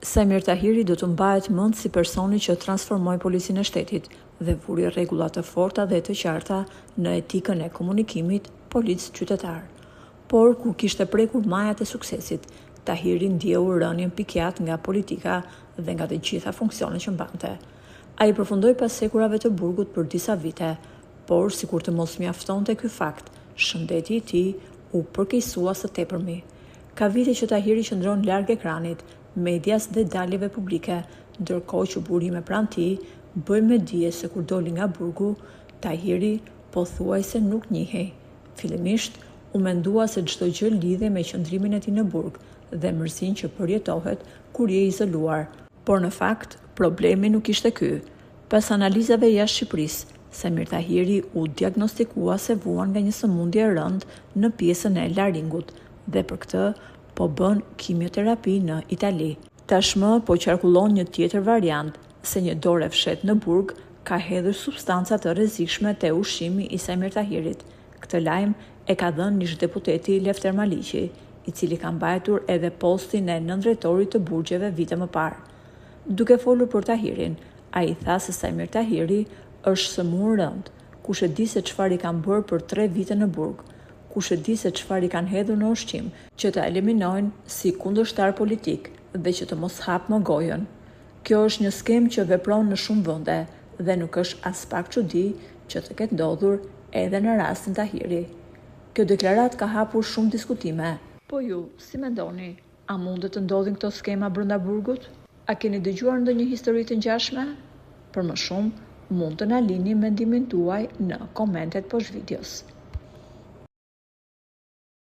Samir Tahiri do të mbahet mend si personi që transformoi policinë e shtetit dhe vuri rregulla të forta dhe të qarta në etikën e komunikimit polic-qytetar. Por kur kishte prekur majat e suksesit, Tahiri ndjeu rënien pikjat nga politika dhe nga të gjitha funksionet që mbante. Ai përfundoi pas sekurave të burgut për disa vite, por sikur të mos mjaftonte ky fakt, shëndeti i tij u përkeqësua së tepërmi. Ka vite që Tahiri qëndron larg ekranit, medias dhe daljeve publike, ndërkohë që burime pranë tij bëjnë me dije se kur doli nga burgu, Tahiri pothuajse nuk njihej. Fillimisht u mendua se çdo gjë lidhej me qëndrimin e tij në burg dhe mërzinë që përjetohet kur je izoluar, por në fakt problemi nuk ishte ky. Pas analizave jashtë Shqipërisë, Samir Tahiri u diagnostikua se vuan nga një sëmundje e rëndë në pjesën e laringut dhe për këtë po bën kimioterapi në Itali. Tashmë po qarkullon një tjetër variant, se një dorë e fshet në burg ka hedhur substanca të rrezikshme te ushqimi i Samir Tahirit. Këtë lajm e ka dhënë ish-deputeti Lefter Maliqi, i cili ka mbajtur edhe postin e nëndrejtorit të burgjeve vite më parë. Duke folur për Tahirin, ai tha se Samir Tahiri është sëmurë rënd, kush e di se çfarë i kanë bërë për 3 vite në burg, kush e di se çfarë i kanë hedhur në ushqim, që ta eliminojnë si kundërshtar politik dhe që të mos hap më gojën. Kjo është një skem që vepron në shumë vende dhe nuk është as pak çudi që të ketë ndodhur edhe në rastin Tahiri. Kjo deklarat ka hapur shumë diskutime. Po ju, si mendoni, a mundet të ndodhin këto skema brenda burgut? A keni dëgjuar ndonjë histori të ngjashme? Për më shumë, mund të na lini mendimin tuaj në komentet poshtë videos.